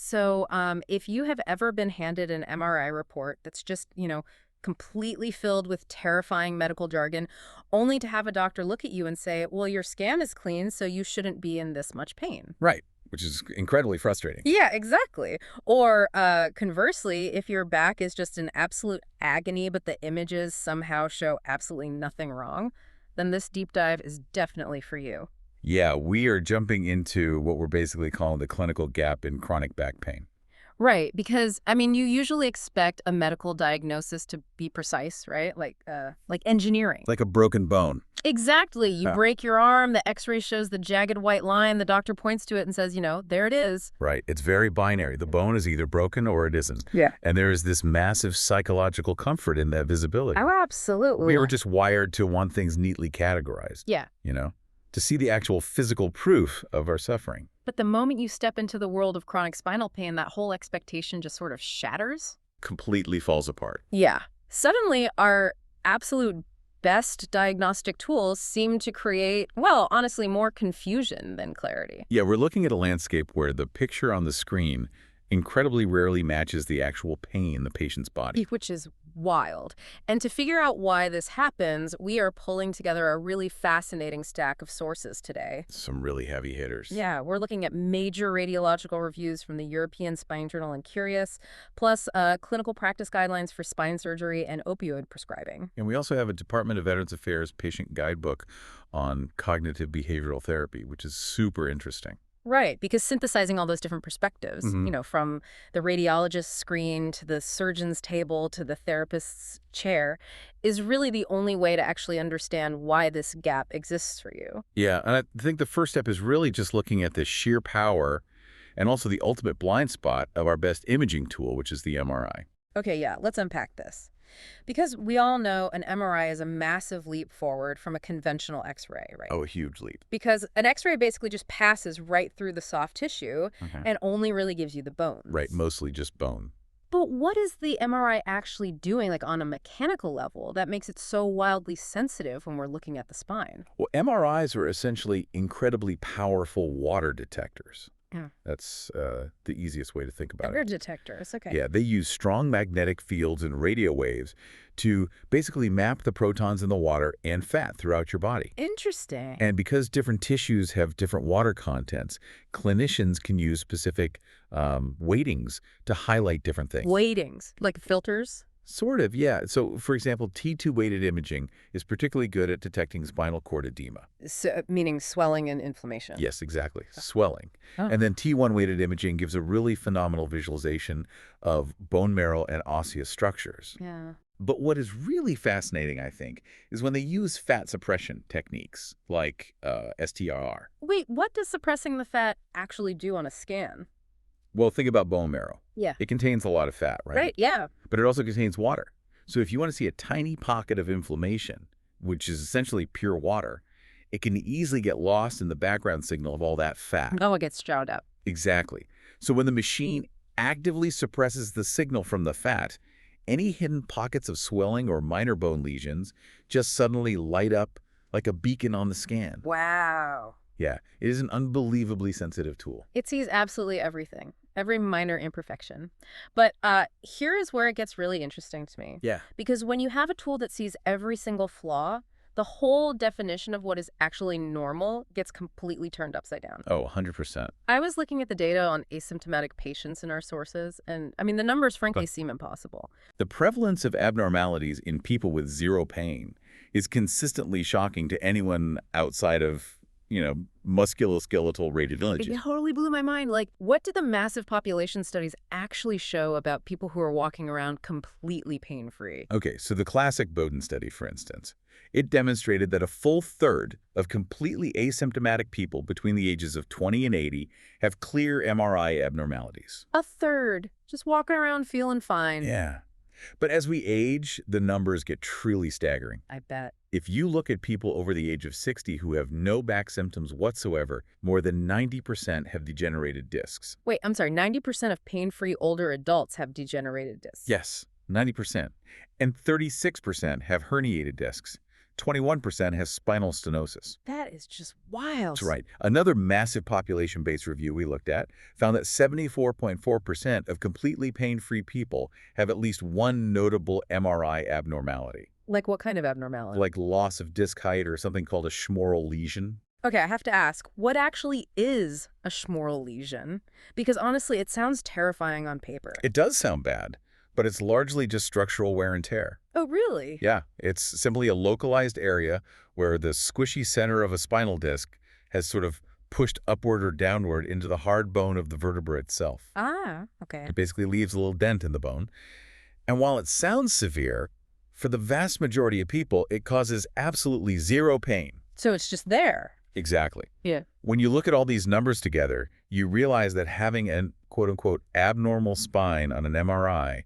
So if you have ever been handed an MRI report that's just, completely filled with terrifying medical jargon, only to have a doctor look at you and say, well, your scan is clean, so you shouldn't be in this much pain. Right, which is incredibly frustrating. Yeah, exactly. Or conversely, if your back is just in absolute agony, but the images somehow show absolutely nothing wrong, then this deep dive is definitely for you. Yeah, we are jumping into what we're basically calling the clinical gap in chronic back pain. Right, because you usually expect a medical diagnosis to be precise, right? Like engineering. Like a broken bone. Exactly. You Huh. break your arm, the x-ray shows the jagged white line, the doctor points to it and says, there it is. Right. It's very binary. The bone is either broken or it isn't. Yeah. And there is this massive psychological comfort in that visibility. Oh, absolutely. We were just wired to want things neatly categorized. Yeah. To see the actual physical proof of our suffering. But the moment you step into the world of chronic spinal pain, that whole expectation just sort of shatters. Completely falls apart. Yeah. Suddenly, our absolute best diagnostic tools seem to create, well, honestly, more confusion than clarity. Yeah, we're looking at a landscape where the picture on the screen incredibly rarely matches the actual pain in the patient's body. Which is wild. And to figure out why this happens, we are pulling together a really fascinating stack of sources today. Some really heavy hitters. Yeah, we're looking at major radiological reviews from the European Spine Journal and Curious, plus clinical practice guidelines for spine surgery and opioid prescribing. And we also have a Department of Veterans Affairs patient guidebook on cognitive behavioral therapy, which is super interesting. Right, because synthesizing all those different perspectives, Mhm. from the radiologist's screen to the surgeon's table to the therapist's chair, is really the only way to actually understand why this gap exists for you. Yeah, and I think the first step is really just looking at the sheer power and also the ultimate blind spot of our best imaging tool, which is the MRI. Okay, yeah, let's unpack this. Because we all know an MRI is a massive leap forward from a conventional X-ray, right? Oh, a huge leap. Because an X-ray basically just passes right through the soft tissue Okay. and only really gives you the bones. Right, mostly just bone. But what is the MRI actually doing, like on a mechanical level, that makes it so wildly sensitive when we're looking at the spine? Well, MRIs are essentially incredibly powerful water detectors. Yeah. That's the easiest way to think about Air it. detectors, okay. Yeah, they use strong magnetic fields and radio waves to basically map the protons in the water and fat throughout your body. Interesting. And because different tissues have different water contents, clinicians can use specific weightings to highlight different things. Weightings, like filters? Sort of, yeah. So, for example, T2-weighted imaging is particularly good at detecting spinal cord edema. So, meaning swelling and inflammation. Yes, exactly. Swelling. Oh. And then T1-weighted imaging gives a really phenomenal visualization of bone marrow and osseous structures. Yeah. But what is really fascinating, I think, is when they use fat suppression techniques like STRR. Wait, what does suppressing the fat actually do on a scan? Well, think about bone marrow. Yeah. It contains a lot of fat, right? Right, yeah. But it also contains water. So if you want to see a tiny pocket of inflammation, which is essentially pure water, it can easily get lost in the background signal of all that fat. Oh, it gets drowned out. Exactly. So when the machine actively suppresses the signal from the fat, any hidden pockets of swelling or minor bone lesions just suddenly light up like a beacon on the scan. Wow. Yeah, it is an unbelievably sensitive tool. It sees absolutely everything, every minor imperfection. But here is where it gets really interesting to me. Yeah. Because when you have a tool that sees every single flaw, the whole definition of what is actually normal gets completely turned upside down. Oh, 100%. I was looking at the data on asymptomatic patients in our sources, and the numbers frankly seem impossible. The prevalence of abnormalities in people with zero pain is consistently shocking to anyone outside of, musculoskeletal radiology. It totally blew my mind. Like, what did the massive population studies actually show about people who are walking around completely pain-free? Okay, so the classic Bowden study, for instance, it demonstrated that a full third of completely asymptomatic people between the ages of 20 and 80 have clear MRI abnormalities. A third. Just walking around feeling fine. Yeah. But as we age, the numbers get truly staggering. I bet. If you look at people over the age of 60 who have no back symptoms whatsoever, more than 90% have degenerated discs. Wait, I'm sorry, 90% of pain-free older adults have degenerated discs. Yes, 90%. And 36% have herniated discs. 21% has spinal stenosis. That is just wild. That's right. Another massive population-based review we looked at found that 74.4% of completely pain-free people have at least one notable MRI abnormality, Like what kind of abnormality? like loss of disc height or something called a Schmoral lesion. Okay, I have to ask, what actually is a Schmoral lesion? Because honestly, it sounds terrifying on paper. It does sound bad, but it's largely just structural wear and tear. Oh, really? Yeah, it's simply a localized area where the squishy center of a spinal disc has sort of pushed upward or downward into the hard bone of the vertebra itself. Ah, okay. It basically leaves a little dent in the bone. And while it sounds severe, for the vast majority of people, it causes absolutely zero pain. So it's just there. Exactly. Yeah. When you look at all these numbers together, you realize that having an quote-unquote abnormal spine on an MRI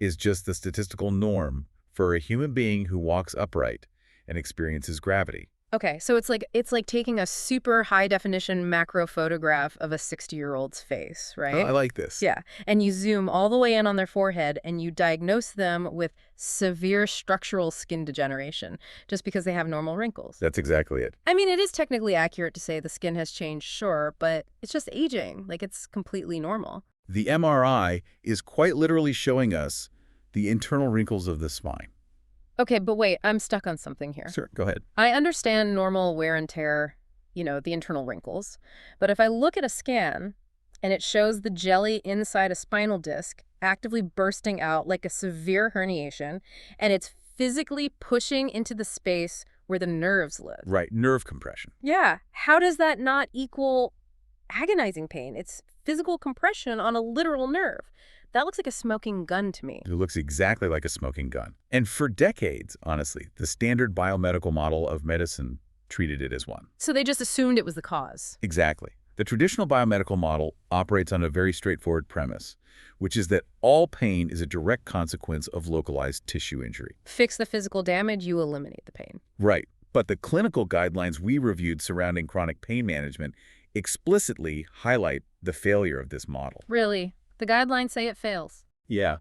is just the statistical norm for a human being who walks upright and experiences gravity. Okay, so it's like taking a super high definition macro photograph of a 60-year-old's face, Oh, right? I like this. Yeah, and you zoom all the way in on their forehead and you diagnose them with severe structural skin degeneration just because they have normal wrinkles. That's exactly it. I mean, it is technically accurate to say the skin has changed, sure, but it's just aging. Like, it's completely normal. The MRI is quite literally showing us the internal wrinkles of the spine. Okay, but wait, I'm stuck on something here. Sure, go ahead. I understand normal wear and tear, the internal wrinkles, but if I look at a scan and it shows the jelly inside a spinal disc actively bursting out like a severe herniation, and it's physically pushing into the space where the nerves live. Right, nerve compression. Yeah, how does that not equal agonizing pain? It's physical compression on a literal nerve. That looks like a smoking gun to me. It looks exactly like a smoking gun. And for decades, honestly, the standard biomedical model of medicine treated it as one. So they just assumed it was the cause. Exactly. The traditional biomedical model operates on a very straightforward premise, which is that all pain is a direct consequence of localized tissue injury. Fix the physical damage, you eliminate the pain. Right. But the clinical guidelines we reviewed surrounding chronic pain management explicitly highlight the failure of this model. Really? The guidelines say it fails. Yeah.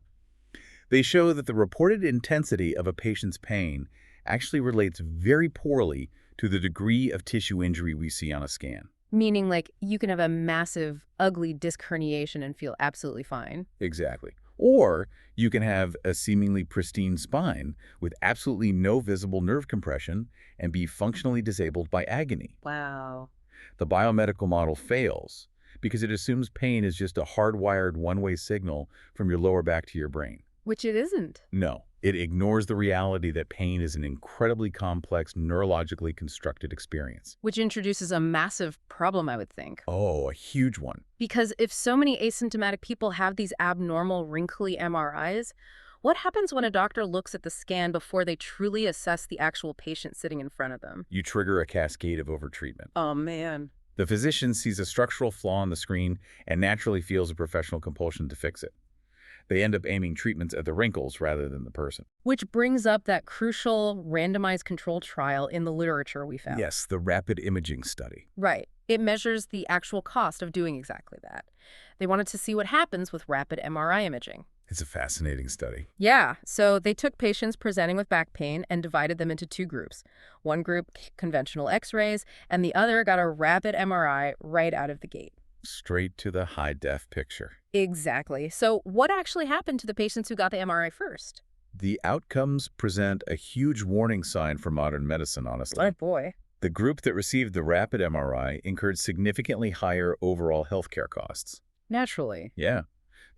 They show that the reported intensity of a patient's pain actually relates very poorly to the degree of tissue injury we see on a scan. Meaning, like, you can have a massive, ugly disc herniation and feel absolutely fine. Exactly. Or you can have a seemingly pristine spine with absolutely no visible nerve compression and be functionally disabled by agony. Wow. The biomedical model fails because it assumes pain is just a hardwired one-way signal from your lower back to your brain. Which it isn't. No, it ignores the reality that pain is an incredibly complex, neurologically constructed experience. Which introduces a massive problem, I would think. Oh, a huge one. Because if so many asymptomatic people have these abnormal, wrinkly MRIs, what happens when a doctor looks at the scan before they truly assess the actual patient sitting in front of them? You trigger a cascade of overtreatment. Oh, man. The physician sees a structural flaw on the screen and naturally feels a professional compulsion to fix it. They end up aiming treatments at the wrinkles rather than the person. Which brings up that crucial randomized control trial in the literature we found. Yes, the rapid imaging study. Right. It measures the actual cost of doing exactly that. They wanted to see what happens with rapid MRI imaging. It's a fascinating study. Yeah, so they took patients presenting with back pain and divided them into two groups. One group, conventional x-rays, and the other got a rapid MRI right out of the gate. Straight to the high-def picture. Exactly. So what actually happened to the patients who got the MRI first? The outcomes present a huge warning sign for modern medicine, honestly. Oh, boy. The group that received the rapid MRI incurred significantly higher overall healthcare costs. Naturally. Yeah.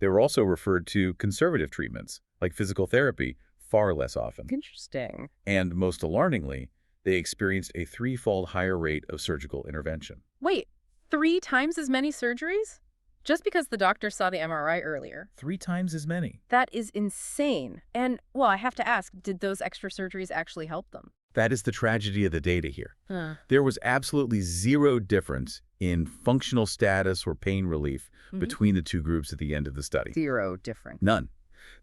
They were also referred to conservative treatments, like physical therapy, far less often. Interesting. And most alarmingly, they experienced a threefold higher rate of surgical intervention. Wait, 3 times as many surgeries? Just because the doctor saw the MRI earlier. 3 times as many. That is insane. And, well, I have to ask, did those extra surgeries actually help them? That is the tragedy of the data here. Huh. There was absolutely zero difference in functional status or pain relief between the two groups at the end of the study. Zero difference. None.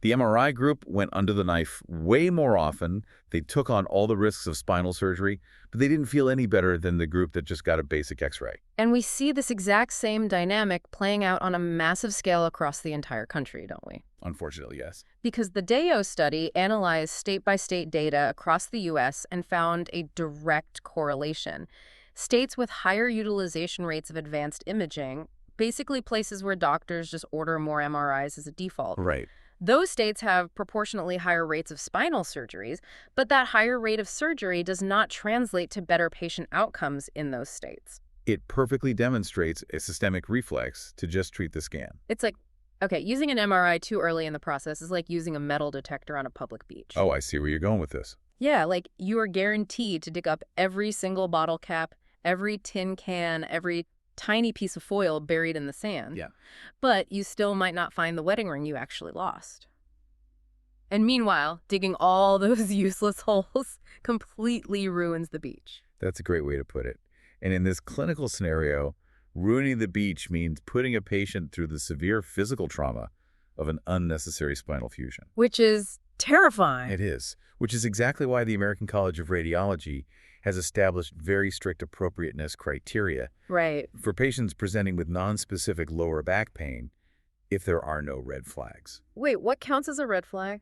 The MRI group went under the knife way more often. They took on all the risks of spinal surgery, but they didn't feel any better than the group that just got a basic x-ray. And we see this exact same dynamic playing out on a massive scale across the entire country, don't we? Unfortunately, yes. Because the DEO study analyzed state-by-state data across the U.S. and found a direct correlation. States with higher utilization rates of advanced imaging, basically places where doctors just order more MRIs as a default. Right. Those states have proportionately higher rates of spinal surgeries, but that higher rate of surgery does not translate to better patient outcomes in those states. It perfectly demonstrates a systemic reflex to just treat the scan. It's like, okay, using an MRI too early in the process is like using a metal detector on a public beach. Oh, I see where you're going with this. Yeah, like you are guaranteed to dig up every single bottle cap, every tin can, every tiny piece of foil buried in the sand. Yeah. But you still might not find the wedding ring you actually lost. And meanwhile, digging all those useless holes completely ruins the beach. That's a great way to put it. And in this clinical scenario, ruining the beach means putting a patient through the severe physical trauma of an unnecessary spinal fusion. Which is terrifying. It is, which is exactly why the American College of Radiology has established very strict appropriateness criteria Right. for patients presenting with nonspecific lower back pain if there are no red flags. Wait, what counts as a red flag?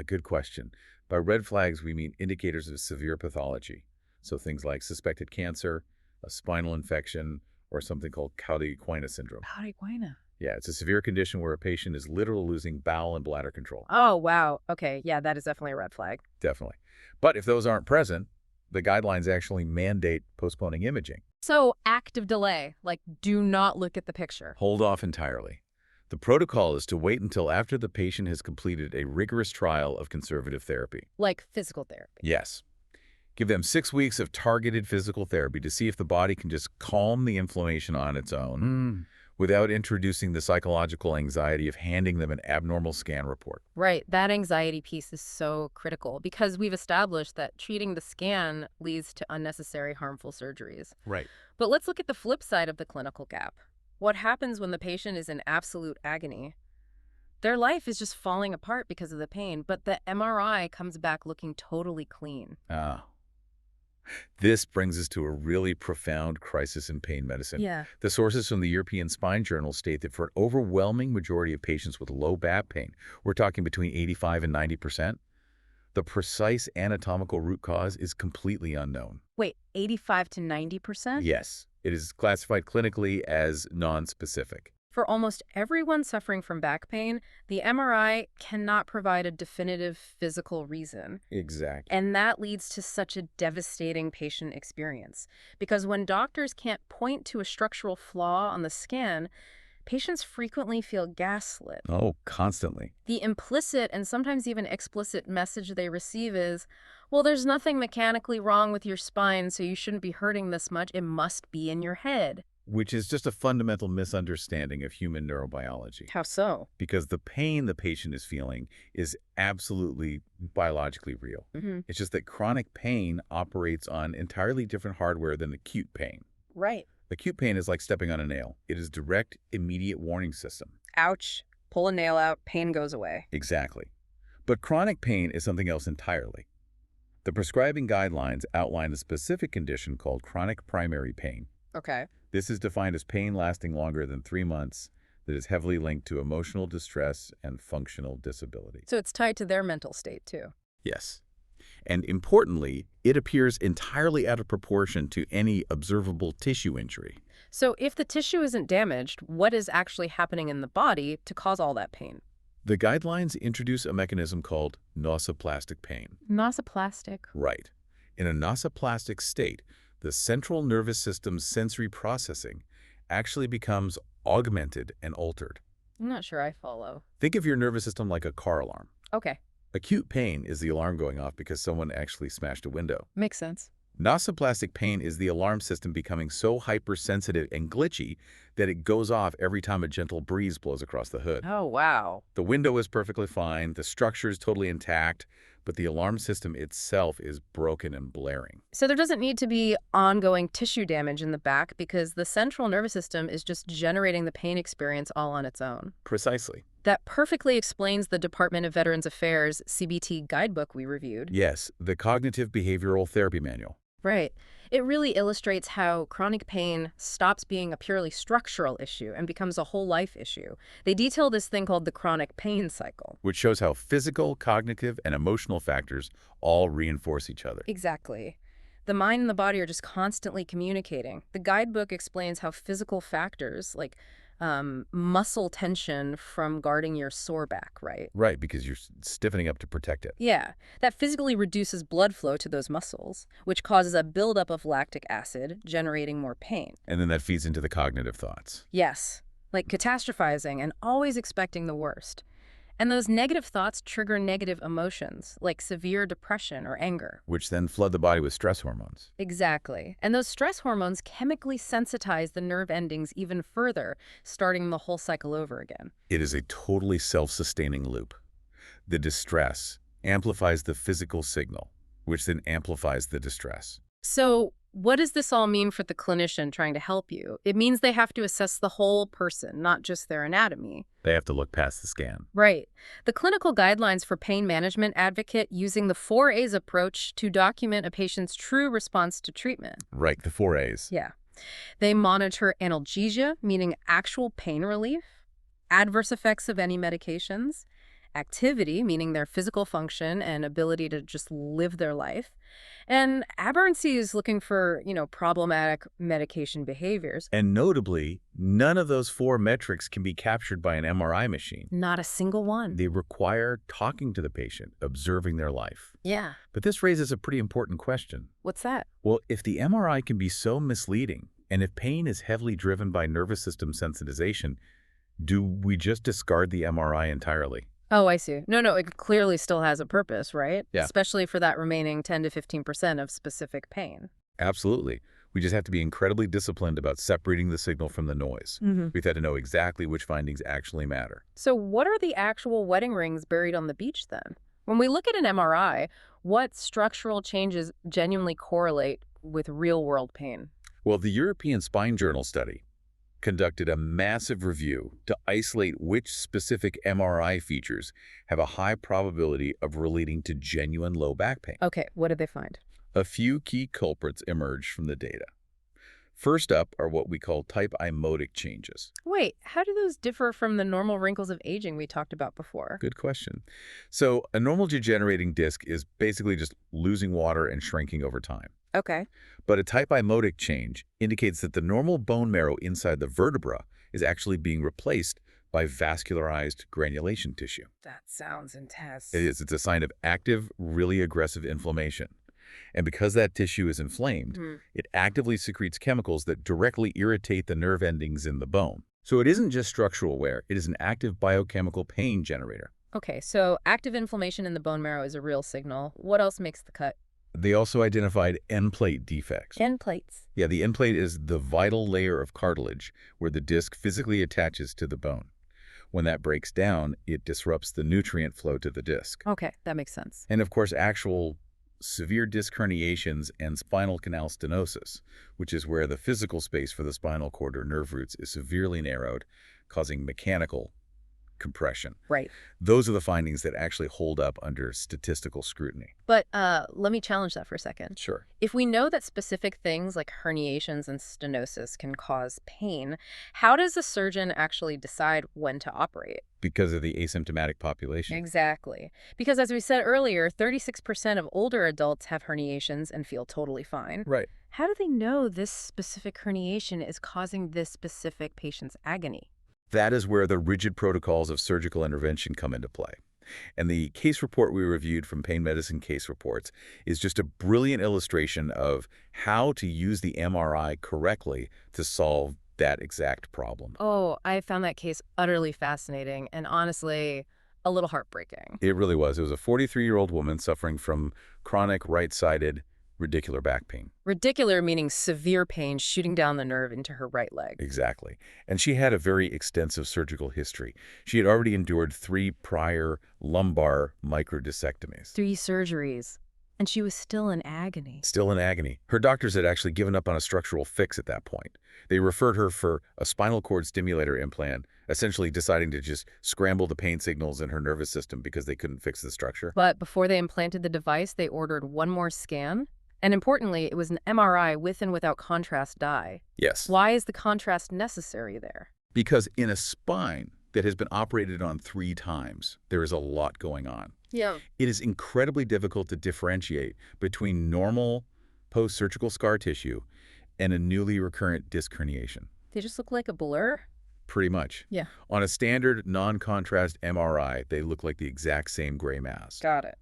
Good question. By red flags, we mean indicators of severe pathology. So things like suspected cancer, a spinal infection, or something called Cauda-Equina syndrome. Cauda-Equina. Yeah, it's a severe condition where a patient is literally losing bowel and bladder control. Oh, wow. Okay, yeah, that is definitely a red flag. Definitely. But if those aren't present, the guidelines actually mandate postponing imaging. So, active delay, like do not look at the picture. Hold off entirely. The protocol is to wait until after the patient has completed a rigorous trial of conservative therapy. Like physical therapy. Yes. Give them 6 weeks of targeted physical therapy to see if the body can just calm the inflammation on its own without introducing the psychological anxiety of handing them an abnormal scan report. Right, that anxiety piece is so critical because we've established that treating the scan leads to unnecessary harmful surgeries. Right. But let's look at the flip side of the clinical gap. What happens when the patient is in absolute agony? Their life is just falling apart because of the pain, but the MRI comes back looking totally clean. This brings us to a really profound crisis in pain medicine. Yeah. The sources from the European Spine Journal state that for an overwhelming majority of patients with low back pain, we're talking between 85 and 90%, the precise anatomical root cause is completely unknown. Wait, 85 to 90%? Yes, it is classified clinically as nonspecific. For almost everyone suffering from back pain, the MRI cannot provide a definitive physical reason. Exactly. And that leads to such a devastating patient experience. Because when doctors can't point to a structural flaw on the scan, patients frequently feel gaslit. Oh, constantly. The implicit and sometimes even explicit message they receive is, well, there's nothing mechanically wrong with your spine, so you shouldn't be hurting this much. It must be in your head. Which is just a fundamental misunderstanding of human neurobiology. How so? Because the pain the patient is feeling is absolutely biologically real. It's just that chronic pain operates on entirely different hardware than acute pain. Right. Acute pain is like stepping on a nail. It is direct, immediate warning system. Ouch. Pull a nail out, pain goes away. Exactly. But chronic pain is something else entirely. The prescribing guidelines outline a specific condition called chronic primary pain. Okay. This is defined as pain lasting longer than 3 months that is heavily linked to emotional distress and functional disability. So it's tied to their mental state, too. Yes. And importantly, it appears entirely out of proportion to any observable tissue injury. So if the tissue isn't damaged, what is actually happening in the body to cause all that pain? The guidelines introduce a mechanism called nosoplastic pain. Nosoplastic. Right. In a nosoplastic state, the central nervous system's sensory processing actually becomes augmented and altered. I'm not sure I follow. Think of your nervous system like a car alarm. Okay. Acute pain is the alarm going off because someone actually smashed a window. Makes sense. Nosoplastic pain is the alarm system becoming so hypersensitive and glitchy that it goes off every time a gentle breeze blows across the hood. Oh, wow. The window is perfectly fine, the structure is totally intact, but the alarm system itself is broken and blaring. So there doesn't need to be ongoing tissue damage in the back because the central nervous system is just generating the pain experience all on its own. Precisely. That perfectly explains the Department of Veterans Affairs CBT guidebook we reviewed. Yes, the Cognitive Behavioral Therapy Manual. Right. It really illustrates how chronic pain stops being a purely structural issue and becomes a whole life issue. They detail this thing called the chronic pain cycle. Which shows how physical, cognitive, and emotional factors all reinforce each other. Exactly. The mind and the body are just constantly communicating. The guidebook explains how physical factors like muscle tension from guarding your sore back, right? Right, because you're stiffening up to protect it. Yeah, that physically reduces blood flow to those muscles, which causes a buildup of lactic acid, generating more pain. And then that feeds into the cognitive thoughts. Yes, like catastrophizing and always expecting the worst. And those negative thoughts trigger negative emotions, like severe depression or anger. Which then flood the body with stress hormones. Exactly. And those stress hormones chemically sensitize the nerve endings even further, starting the whole cycle over again. It is a totally self-sustaining loop. The distress amplifies the physical signal, which then amplifies the distress. So, what does this all mean for the clinician trying to help you? It means they have to assess the whole person, not just their anatomy. They have to look past the scan. Right. The clinical guidelines for pain management advocate using the 4A's approach to document a patient's true response to treatment. Right, the 4A's. Yeah. They monitor analgesia, meaning actual pain relief, adverse effects of any medications, activity, meaning their physical function and ability to just live their life, and aberrancy is looking for, problematic medication behaviors. And notably, none of those 4 metrics can be captured by an MRI machine. Not a single one. They require talking to the patient, observing their life. Yeah. But this raises a pretty important question. What's that? Well, if the MRI can be so misleading, and if pain is heavily driven by nervous system sensitization, do we just discard the MRI entirely? Oh, I see. No, it clearly still has a purpose, right? Yeah. Especially for that remaining 10 to 15% of specific pain. Absolutely. We just have to be incredibly disciplined about separating the signal from the noise. We've had to know exactly which findings actually matter. So what are the actual wedding rings buried on the beach then? When we look at an MRI, what structural changes genuinely correlate with real-world pain? Well, the European Spine Journal study conducted a massive review to isolate which specific MRI features have a high probability of relating to genuine low back pain. Okay, what did they find? A few key culprits emerged from the data. First up are what we call type imotic changes. Wait, how do those differ from the normal wrinkles of aging we talked about before? Good question. So a normal degenerating disc is basically just losing water and shrinking over time. Okay. But a type imotic change indicates that the normal bone marrow inside the vertebra is actually being replaced by vascularized granulation tissue. That sounds intense. It is. It's a sign of active, really aggressive inflammation. And because that tissue is inflamed, it actively secretes chemicals that directly irritate the nerve endings in the bone. So it isn't just structural wear, it is an active biochemical pain generator. Okay, so active inflammation in the bone marrow is a real signal. What else makes the cut? They also identified end plate defects. End plates. Yeah, the end plate is the vital layer of cartilage where the disc physically attaches to the bone. When that breaks down, it disrupts the nutrient flow to the disc. Okay, that makes sense. And of course, actual severe disc herniations and spinal canal stenosis, which is where the physical space for the spinal cord or nerve roots is severely narrowed, causing mechanical compression. Right. Those are the findings that actually hold up under statistical scrutiny. But let me challenge that for a second. Sure. If we know that specific things like herniations and stenosis can cause pain, how does a surgeon actually decide when to operate? Because of the asymptomatic population. Exactly. Because as we said earlier, 36% of older adults have herniations and feel totally fine. Right. How do they know this specific herniation is causing this specific patient's agony? That is where the rigid protocols of surgical intervention come into play. And the case report we reviewed from Pain Medicine Case Reports is just a brilliant illustration of how to use the MRI correctly to solve that exact problem. Oh, I found that case utterly fascinating and honestly a little heartbreaking. It really was. It was a 43-year-old woman suffering from chronic right-sided radicular back pain. Radicular meaning severe pain shooting down the nerve into her right leg. Exactly. And she had a very extensive surgical history. She had already endured 3 prior lumbar microdiscectomies. 3 surgeries. And she was still in agony. Still in agony. Her doctors had actually given up on a structural fix at that point. They referred her for a spinal cord stimulator implant, essentially deciding to just scramble the pain signals in her nervous system because they couldn't fix the structure. But before they implanted the device, they ordered one more scan, And importantly, it was an MRI with and without contrast dye. Yes. Why is the contrast necessary there? Because in a spine that has been operated on 3 times, there is a lot going on. Yeah. It is incredibly difficult to differentiate between normal post-surgical scar tissue and a newly recurrent disc herniation. They just look like a blur? Pretty much. Yeah. On a standard non-contrast MRI, they look like the exact same gray mass. Got it.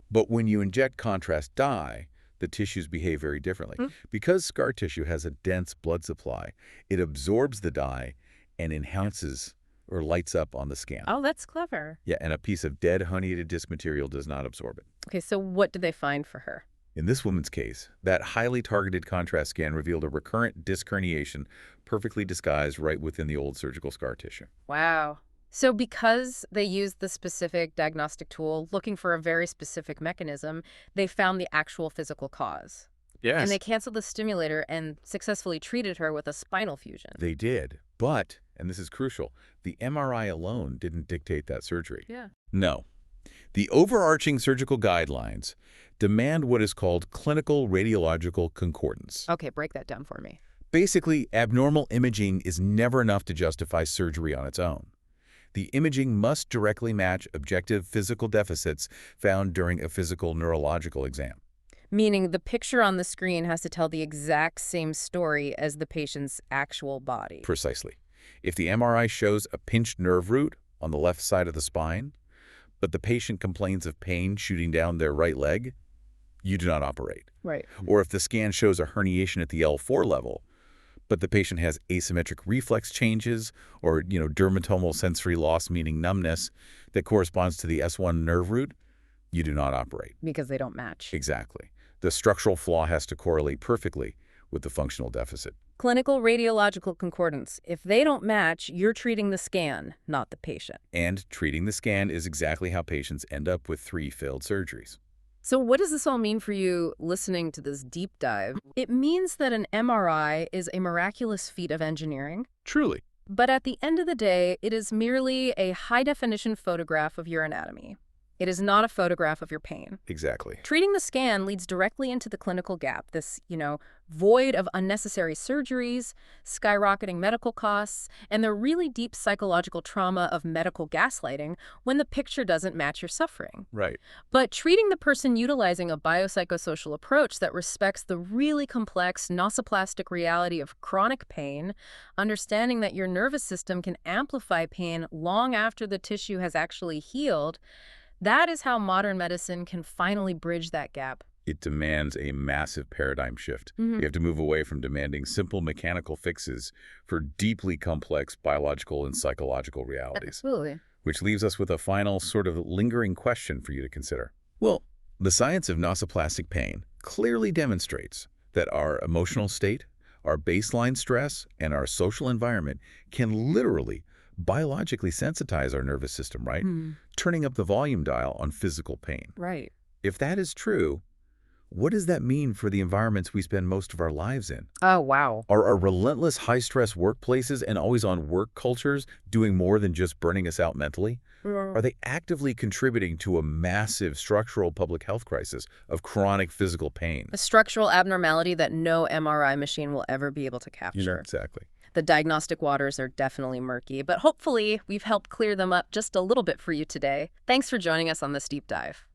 But when you inject contrast dye, the tissues behave very differently. Because scar tissue has a dense blood supply, it absorbs the dye and enhances or lights up on the scan. Oh, that's clever. Yeah, and a piece of dead herniated disc material does not absorb it. Okay, so what did they find for her? In this woman's case, that highly targeted contrast scan revealed a recurrent disc herniation perfectly disguised right within the old surgical scar tissue. Wow. So because they used the specific diagnostic tool looking for a very specific mechanism, they found the actual physical cause. Yes. And they canceled the stimulator and successfully treated her with a spinal fusion. They did. But, and this is crucial, the MRI alone didn't dictate that surgery. Yeah. No. The overarching surgical guidelines demand what is called clinical radiological concordance. Okay, break that down for me. Basically, abnormal imaging is never enough to justify surgery on its own. The imaging must directly match objective physical deficits found during a physical neurological exam. Meaning the picture on the screen has to tell the exact same story as the patient's actual body. Precisely. If the MRI shows a pinched nerve root on the left side of the spine, but the patient complains of pain shooting down their right leg, you do not operate. Right. Or if the scan shows a herniation at the L4 level, but the patient has asymmetric reflex changes or, dermatomal sensory loss, meaning numbness, that corresponds to the S1 nerve root, you do not operate. Because they don't match. Exactly. The structural flaw has to correlate perfectly with the functional deficit. Clinical radiological concordance. If they don't match, you're treating the scan, not the patient. And treating the scan is exactly how patients end up with 3 failed surgeries. So what does this all mean for you listening to this deep dive? It means that an MRI is a miraculous feat of engineering. Truly. But at the end of the day, it is merely a high-definition photograph of your anatomy. It is not a photograph of your pain. Exactly. Treating the scan leads directly into the clinical gap, this, void of unnecessary surgeries, skyrocketing medical costs, and the really deep psychological trauma of medical gaslighting when the picture doesn't match your suffering. Right. But treating the person utilizing a biopsychosocial approach that respects the really complex nosoplastic reality of chronic pain, understanding that your nervous system can amplify pain long after the tissue has actually healed, that is how modern medicine can finally bridge that gap. It demands a massive paradigm shift. We have to move away from demanding simple mechanical fixes for deeply complex biological and psychological realities. Absolutely. Which leaves us with a final sort of lingering question for you to consider. Well, the science of nosoplastic pain clearly demonstrates that our emotional state, our baseline stress, and our social environment can literally biologically sensitize our nervous system, right? Turning up the volume dial on physical pain. Right. If that is true, what does that mean for the environments we spend most of our lives in? Oh, wow. Are our relentless high-stress workplaces and always-on work cultures doing more than just burning us out mentally? Are they actively contributing to a massive structural public health crisis of chronic physical pain? A structural abnormality that no MRI machine will ever be able to capture. Exactly. The diagnostic waters are definitely murky, but hopefully we've helped clear them up just a little bit for you today. Thanks for joining us on this deep dive.